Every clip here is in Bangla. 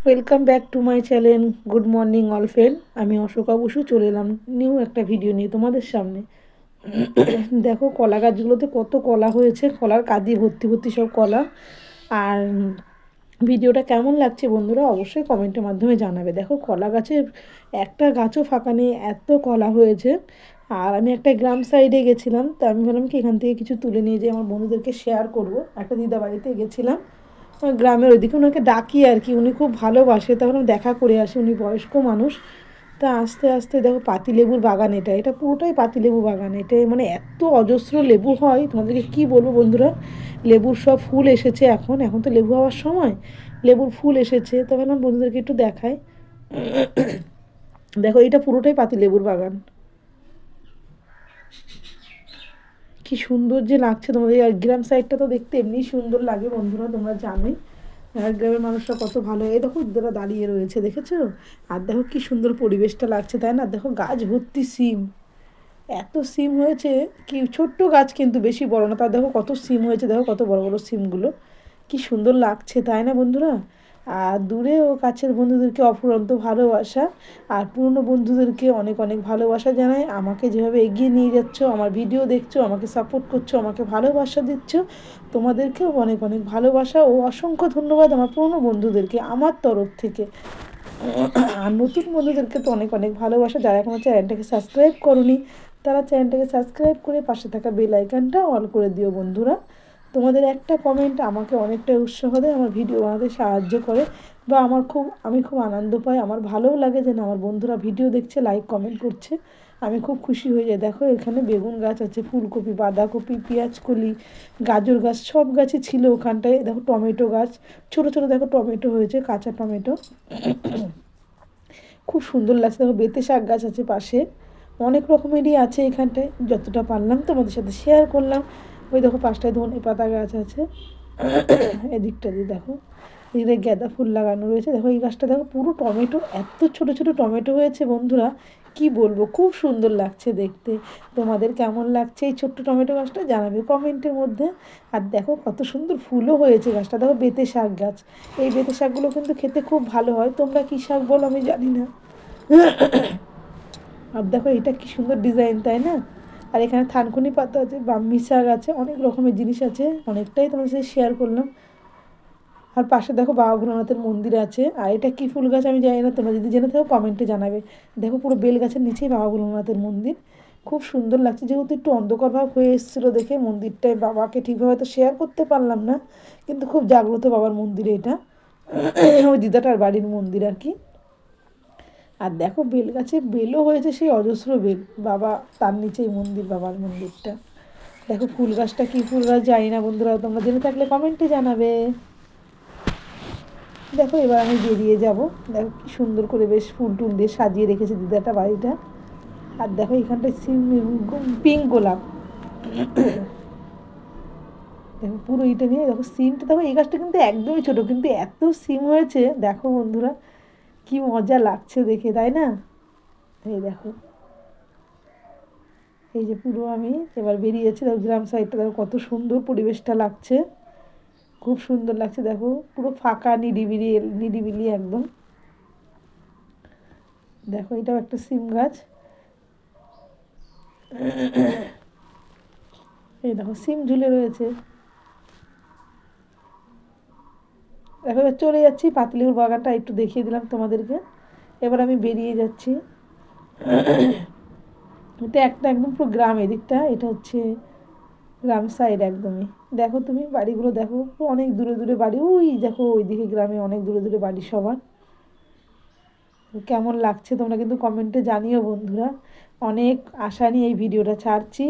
Welcome back to my channel. Good morning all friend. আমি অশোকা বসু চলে এলাম নিউ একটা ভিডিও নিয়ে তোমাদের সামনে। দেখো কলা গাছগুলোতে কত কলা হয়েছে, কলার কাঁদি ভর্তি ভর্তি সব কলা। আর ভিডিওটা কেমন লাগছে বন্ধুরা অবশ্যই কমেন্টের মাধ্যমে জানাবে। দেখো কলা গাছের একটা গাছও ফাঁকা নেই, এত কলা হয়েছে। আর আমি একটা গ্রাম সাইডে গেছিলাম, তো আমি ভাবলাম কি এখান থেকে কিছু তুলে নিয়ে যেয়ে আমার বন্ধুদেরকে শেয়ার করব। একটা দিদা বাড়িতে গেছিলাম গ্রামের ওইদিকে, ওনাকে ডাকি আর কি, উনি খুব ভালোবাসে, তখন দেখা করে আসে, উনি বয়স্ক মানুষ। তা আস্তে আস্তে দেখো পাতিলেবুর বাগান, এটা পুরোটাই পাতিলেবু বাগান। এটা মানে এত অজস্র লেবু হয়, তোমাদেরকে কি বলবো বন্ধুরা। লেবুর সব ফুল এসেছে, এখন এখন তো লেবু হওয়ার সময়, লেবুর ফুল এসেছে। তবে না বন্ধুদেরকে একটু দেখাই। দেখো এটা পুরোটাই পাতিলেবুর বাগান। কি সুন্দর যে লাগছে তোমাদের। আর গ্রাম সাইডটা তো দেখতে এমনি সুন্দর লাগে বন্ধুরা, তোমরা জানোই। আর গ্রামের মানুষরা কত ভালো। এই দেখো যারা দাঁড়িয়ে রয়েছে, দেখেছো? আর দেখো কি সুন্দর পরিবেশটা লাগছে, তাই না? দেখো গাছ ভর্তি সিম, এত সিম হয়েছে। কি ছোট্ট গাছ কিন্তু বেশি বড় না, তার দেখো কত সিম হয়েছে, দেখো কত বড় বড় সিমগুলো। কি সুন্দর লাগছে, তাই না বন্ধুরা? আর দূরে ও কাছের বন্ধুদেরকে অফুরন্ত ভালোবাসা। আর পুরনো বন্ধুদেরকে অনেক অনেক ভালোবাসা জানাই। আমাকে যেভাবে এগিয়ে নিয়ে যাচ্ছ, আমার ভিডিও দেখছো, আমাকে সাপোর্ট করছো, আমাকে ভালোবাসা দিচ্ছ, তোমাদেরকেও অনেক অনেক ভালোবাসা ও অসংখ্য ধন্যবাদ আমার পুরনো বন্ধুদেরকে আমার তরফ থেকে। আর নতুন বন্ধুদেরকে তো অনেক অনেক ভালোবাসা। যারা এখনও চ্যানেলটাকে সাবস্ক্রাইব করনি, তারা চ্যানেলটাকে সাবস্ক্রাইব করে পাশে থাকা বেল আইকনটা অল করে দিও বন্ধুরা। তোমাদের একটা কমেন্ট আমাকে অনেকটা উৎসাহ দেয়, আমার ভিডিও বানাতে সাহায্য করে। বা আমি খুব আনন্দ পাই, আমার ভালোও লাগে যে না আমার বন্ধুরা ভিডিও দেখছে, লাইক কমেন্ট করছে। আমি খুব খুশি হয়ে যাই। দেখো এখানে বেগুন গাছ আছে, ফুলকপি, বাঁধাকপি, পেঁয়াজকলি, গাজর গাছ, সব গাছই ছিল ওখানটায়। দেখো টমেটো গাছ, ছোটো ছোটো দেখো টমেটো হয়েছে, কাঁচা টমেটো। খুব সুন্দর লাগছে। দেখো বেতে শাক গাছ আছে পাশে, অনেক রকমেরই আছে এখানটায়, যতটা পারলাম তোমাদের সাথে শেয়ার করলাম। ওই দেখো পাশটায় ধনে পাতা গাছ আছে। এদিকটা দিয়ে দেখো, এদিকে গাঁদা ফুল লাগানো রয়েছে। দেখো এই গাছটা দেখো পুরো টমেটো, এত ছোট ছোট টমেটো হয়েছে বন্ধুরা, কি বলবো, খুব সুন্দর লাগছে দেখতে। তোমাদের কেমন লাগছে এই ছোট্ট টমেটো গাছটা জানাবে কমেন্টের মধ্যে। আর দেখো কত সুন্দর ফুলও হয়েছে গাছটা। দেখো বেতে শাক গাছ, এই বেতে শাকগুলো কিন্তু খেতে খুব ভালো হয়। তোমরা কী শাক বলো আমি জানি না। আর দেখো এটা কি সুন্দর ডিজাইন, তাই না? আর এখানে থানকুনি পাতা আছে, ব্রাহ্মী শাক আছে, অনেক রকমের জিনিস আছে, অনেকটাই তোমার সাথে শেয়ার করলাম। আর পাশে দেখো বাবা ভোলানাথের মন্দির আছে। আর এটা কি ফুল গাছ আমি জানি না, তোমরা যদি জেনে থাকো কমেন্টে জানাবে। দেখো পুরো বেল গাছের নিচেই বাবা ভোলানাথের মন্দির। খুব সুন্দর লাগছে, যেহেতু একটু অন্ধকার ভাব হয়ে এসেছিলো দেখে মন্দিরটায় বাবাকে ঠিকভাবে তো শেয়ার করতে পারলাম না, কিন্তু খুব জাগ্রত বাবার মন্দির এটা। ওই দিদাটার বাড়ির মন্দির আর কি। আর দেখো বেল গাছে বেলও হয়েছে, সেই অজস্র বেল। বাবা তার নিচেই মন্দির, বাবার মন্দিরটা। দেখো ফুল গাছটা কী ফুল গাছ জানি না বন্ধুরা, তোমরা জেনে থাকলে কমেন্টে জানাবে। দেখো এবার আমি বেরিয়ে যাব। দেখো কি সুন্দর করে বেশ ফুল টুল দিয়ে সাজিয়ে রেখেছে দিদাটা বাড়িটা। আর দেখো এখানটায় পিঙ্ক গোলাপ। দেখো পুরো এটা নিয়ে দেখো সিমটা, দেখো এই গাছটা কিন্তু একদমই ছোটো, কিন্তু এত সিম হয়েছে দেখো বন্ধুরা, কি মজা লাগছে দেখে, তাই না? এই দেখো, এই যে পুরো আমি এবার বেরিয়েছি। দেখো গ্রাম সাইডটা দেখো কত সুন্দর পরিবেশটা লাগছে, খুব সুন্দর লাগছে। দেখো পুরো ফাঁকা, নিরিবিলি নিরিবিলি একদম। দেখো এটাও একটা সিম গাছ। এই দেখো সিম ঝুলে রয়েছে। দেখো এবার চলে যাচ্ছি, পাতিলেবুর বাগানটা একটু দেখিয়ে দিলাম তোমাদেরকে। এবার আমি বেরিয়ে যাচ্ছি। এটা একটা একদম পুরো গ্রাম, এদিকটা এটা হচ্ছে গ্রাম সাইড একদমই। দেখো তুমি বাড়িগুলো দেখো, অনেক দূরে দূরে বাড়ি, ওই দেখো ওইদিকে গ্রামে অনেক দূরে দূরে বাড়ি সবার। কেমন লাগছে তোমরা কিন্তু কমেন্টে জানিও বন্ধুরা। অনেক আশা নিয়ে এই ভিডিওটা ছাড়ছি,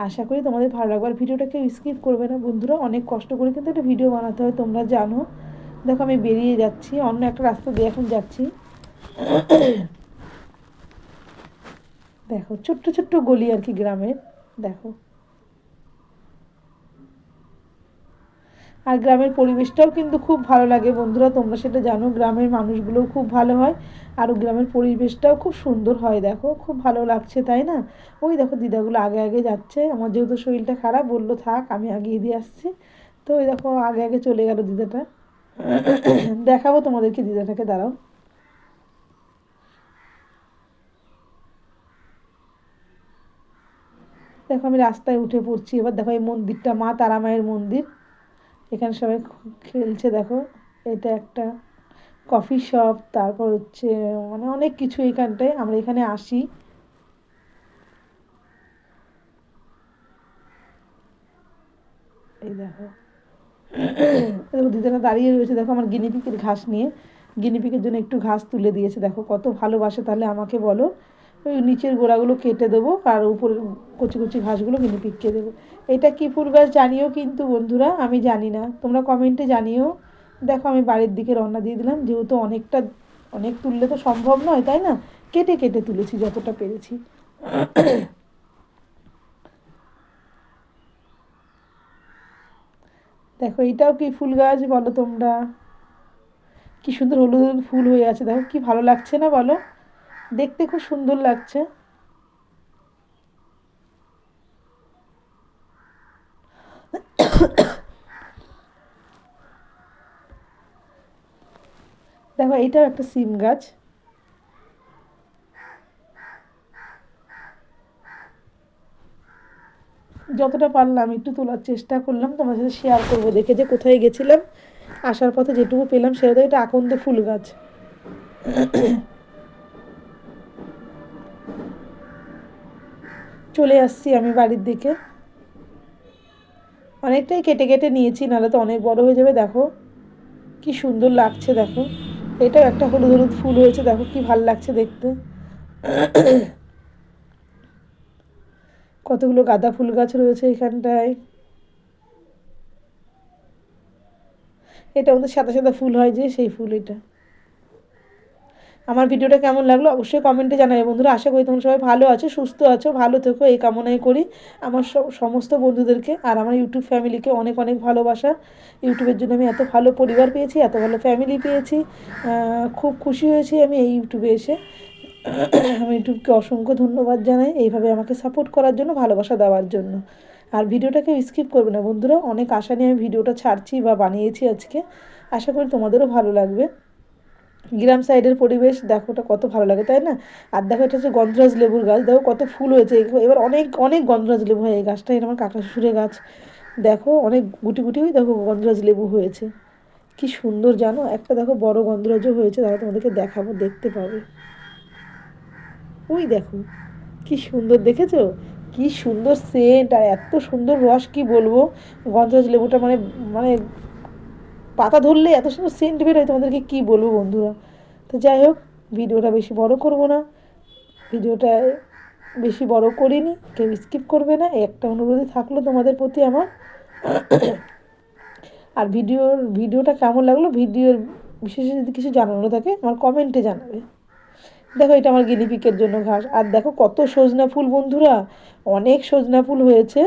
আশা করি তোমাদের ভালো লাগবে। ভিডিওটা কেউ স্কিপ করবে না বন্ধুরা, অনেক কষ্ট করে কিন্তু একটা ভিডিও বানাতে হয়, তোমরা জানো। দেখো আমি বেরিয়ে যাচ্ছি, অন্য একটা রাস্তা দিয়ে এখন যাচ্ছি। দেখো ছোট্ট ছোট্ট গলি আর কি গ্রামের, দেখো। আর গ্রামের পরিবেশটাও কিন্তু খুব ভালো লাগে বন্ধুরা, তোমরা সেটা জানো। গ্রামের মানুষগুলোও খুব ভালো হয়, আর গ্রামের পরিবেশটাও খুব সুন্দর হয়। দেখো খুব ভালো লাগছে, তাই না? ওই দেখো দিদাগুলো আগে আগে যাচ্ছে, আমার যেহেতু শরীরটা খারাপ বললো থাক আমি আগিয়ে দিয়ে আসছি, তো ওই দেখো আগে আগে চলে গেল দিদাটা। দেখাবো তোমাদেরকে দিদাটাকে, দাঁড়াও। দেখো আমি রাস্তায় উঠে পড়ছি এবার। দেখো এই মন্দিরটা মা তারা মায়ের মন্দির, এখানে সবাই খেলছে দেখো। এটা একটা কফি শপ, তারপর হচ্ছে মানে অনেক কিছু এইখানটায়, আমরা এখানে আসি। এই দেখো, দেখো দিদারা দাঁড়িয়ে রয়েছে দেখো আমার গিনিপিকের ঘাস নিয়ে। গিনিপিকের জন্য একটু ঘাস তুলে দিয়েছে, দেখো কত ভালোবাসে তাহলে আমাকে বলো। ওই নিচের গোড়াগুলো কেটে দেবো আর উপরের কচি কচি ঘাসগুলো গিনিপিককে দেবো। এটা কী ফুল গাছ জানিও কিন্তু বন্ধুরা, আমি জানি না, তোমরা কমেন্টে জানিও। দেখো আমি বাড়ির দিকে রওনা দিয়ে দিলাম, যেহেতু অনেক তুললে তো সম্ভব নয়, তাই না? কেটে কেটে তুলেছি যতটা পেরেছি। দেখো এইটাও কি ফুল গাছ বলো তোমরা? কি সুন্দর হলুদ হলুদ ফুল হয়ে আছে, দেখো কি ভালো লাগছে না বলো? দেখতে খুব সুন্দর লাগছে। দেখো এইটাও একটা সিম গাছ। যতটা পারলাম একটু তোলার চেষ্টা করলাম, তোমার সাথে শেয়ার করবো দেখে যে কোথায় গেছিলাম। আসার পথে যেটুকু পেলাম সেটা, এটা আকন্দ ফুল গাছ। চলে আসছি আমি বাড়ির দিকে। অনেকটাই কেটে কেটে নিয়েছি, নাহলে তো অনেক বড় হয়ে যাবে। দেখো কি সুন্দর লাগছে দেখো। এটাও একটা হলুদ হলুদ ফুল হয়েছে, দেখো কি ভাল লাগছে দেখতে। কতগুলো গাঁদা ফুল গাছ রয়েছে এখানটায়। এটা আমাদের সাদা সাদা ফুল হয় যে, সেই ফুল এটা। আমার ভিডিওটা কেমন লাগলো অবশ্যই কমেন্টে জানাবে বন্ধুরা। আশা করি তোমরা সবাই ভালো আছো, সুস্থ আছো, ভালো থেকো এই কামনাই করি। আমার সমস্ত বন্ধুদেরকে আর আমার ইউটিউব ফ্যামিলিকে অনেক অনেক ভালোবাসা। ইউটিউবের জন্য আমি এত ভালো পরিবার পেয়েছি, এত ভালো ফ্যামিলি পেয়েছি। খুব খুশি হয়েছি আমি এই ইউটিউবে এসে। আমি ইউটিউবকে অসংখ্য ধন্যবাদ জানাই এইভাবে আমাকে সাপোর্ট করার জন্য, ভালোবাসা দেওয়ার জন্য। আর ভিডিওটাকে স্কিপ করবে না বন্ধুরা, অনেক আশা নিয়ে আমি ভিডিওটা ছাড়ছি বা বানিয়েছি আজকে। আশা করি তোমাদেরও ভালো লাগবে। গ্রাম সাইডের পরিবেশ দেখো, ওটা কত ভালো লাগে তাই না? আর দেখো এটা হচ্ছে গন্ধরাজ লেবুর গাছ, দেখো কত ফুল হয়েছে। এবার অনেক অনেক গন্ধরাজ লেবু হয় এই গাছটা, এটা আমার কাকা শ্বশুরের গাছ। দেখো অনেক গুটি গুটি দেখো গন্ধরাজ লেবু হয়েছে। কি সুন্দর জানো, একটা দেখো বড় গন্ধরাজও হয়েছে, দেখো তোমাদেরকে দেখাবো, দেখতে পাবে। ওই দেখো কি সুন্দর দেখেছো, কি সুন্দর সেন্ট আর এত সুন্দর রস, কি বলবো। গন্ধরাজ লেবুটা মানে মানে পাতা ধরলে এত সুন্দর সেন্ট বেরোয়, তোমাদেরকে কি বলবো বন্ধুরা। তো যাই হোক, ভিডিওটা বেশি বড় করব না, ভিডিওটা বেশি বড় করিনি, কেউ স্কিপ করবে না, এই একটা অনুরোধই থাকলো তোমাদের প্রতি আমার। আর ভিডিওটা কেমন লাগলো, ভিডিওর বিশেষ যদি কিছু জানানো থাকে আমার কমেন্টে জানাবে। দেখো এটা আমার গিনিপিকের জন্য ঘাস। আর দেখো কত সজনা ফুল বন্ধুরা, অনেক সজনা ফুল হয়েছে।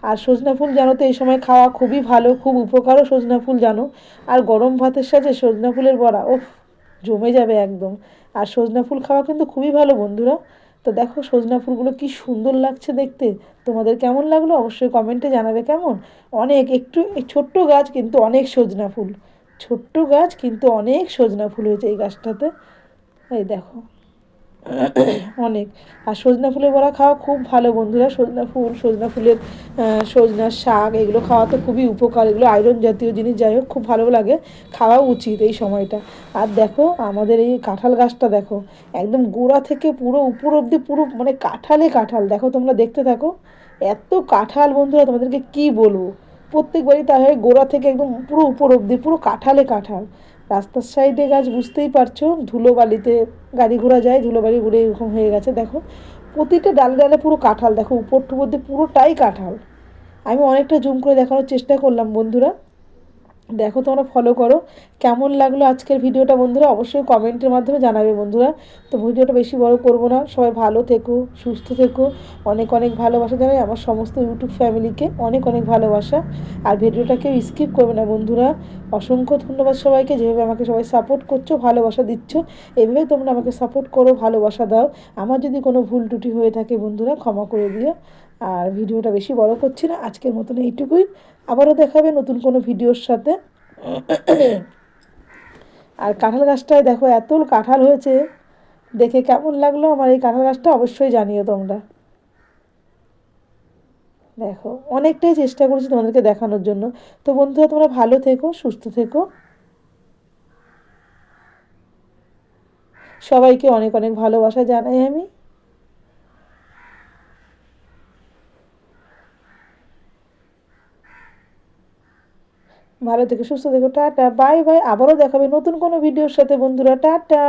আর সজনা ফুল জানো তো এই সময় খাওয়া খুবই ভালো, খুব উপকারও সজনা ফুল জানো। আর গরম ভাতের সাথে সজনা ফুলের বড়া, ওফ, জমে যাবে একদম। আর সজনা ফুল খাওয়া কিন্তু খুবই ভালো বন্ধুরা। তো দেখো সজনা ফুলগুলো কি সুন্দর লাগছে দেখতে। তোমাদের কেমন লাগলো অবশ্যই কমেন্টে জানাবে কেমন। অনেক একটু ছোট্ট গাছ কিন্তু অনেক সজনা ফুল, ছোট্ট গাছ কিন্তু অনেক সজনা ফুল হয়েছে এই গাছটাতে। এই দেখো অনেক। আর সজনা ফুলের বড়া খাওয়া খুব ভালো বন্ধুরা। সজনা ফুলের সজনার শাক এগুলো খাওয়া তো খুবই উপকার, এগুলো আয়রন জাতীয় জিনিস। যাই হোক খুব ভালো লাগে, খাওয়া উচিত এই সময়টা। আর দেখো আমাদের এই কাঁঠাল গাছটা দেখো, একদম গোড়া থেকে পুরো উপর অবধি পুরো মানে কাঁঠালে কাঁঠাল। দেখো তোমরা দেখতে থাকো, এত কাঁঠাল বন্ধুরা তোমাদেরকে কি বলবো। প্রত্যেকবারই তাই হয়, গোড়া থেকে একদম পুরো উপর অবধি পুরো কাঁঠালে কাঁঠাল। রাস্তার সাইডে গাছ, বুঝতেই পারছো, ধুলোবালিতে গাড়ি ঘোড়া যায়, ধুলোবালি ঘুরে এরকম হয়ে গেছে দেখো। প্রতিটা ডালে ডালে পুরো কাঁঠাল, দেখো উপর টুপর দিয়ে পুরোটাই কাঁঠাল। আমি অনেকটা জুম করে দেখানোর চেষ্টা করলাম বন্ধুরা, দেখো তোমরা ফলো করো। কেমন লাগলো আজকের ভিডিওটা বন্ধুরা অবশ্যই কমেন্টের মাধ্যমে জানাবে বন্ধুরা। তো ভিডিওটা বেশি বড় করব না, সবাই ভালো থেকো, সুস্থ থেকো। অনেক অনেক ভালোবাসা জানাই আমার সমস্ত ইউটিউব ফ্যামিলিকে, অনেক অনেক ভালোবাসা। আর ভিডিওটা কেউ স্কিপ করবে না বন্ধুরা। অসংখ্য ধন্যবাদ সবাইকে, যেভাবে আমাকে সবাই সাপোর্ট করছো, ভালোবাসা দিচ্ছ। এভাবেই তোমরা আমাকে সাপোর্ট করো, ভালোবাসা দাও। আমার যদি কোনো ভুল ত্রুটি হয়ে থাকে বন্ধুরা ক্ষমা করে দিও। আর ভিডিওটা বেশি বড় করছি না, আজকের মতন এইটুকুই। আবারও দেখাবে নতুন কোনো ভিডিওর সাথে। আর কাঁঠাল গাছটায় দেখো এত কাঁঠাল হয়েছে, দেখে কেমন লাগলো আমার এই কাঁঠাল গাছটা অবশ্যই জানিও তোমরা। দেখো অনেকটাই চেষ্টা করেছি তোমাদেরকে দেখানোর জন্য। তো বন্ধুরা তোমরা ভালো থেকো, সুস্থ থেকো, সবাইকে অনেক অনেক ভালোবাসা জানাই আমি। ভালো থেকো, সুস্থ থেকো, টাটা, বাই বাই। আবারও দেখাবে নতুন কোনো ভিডিওর সাথে বন্ধুরা, টাটা।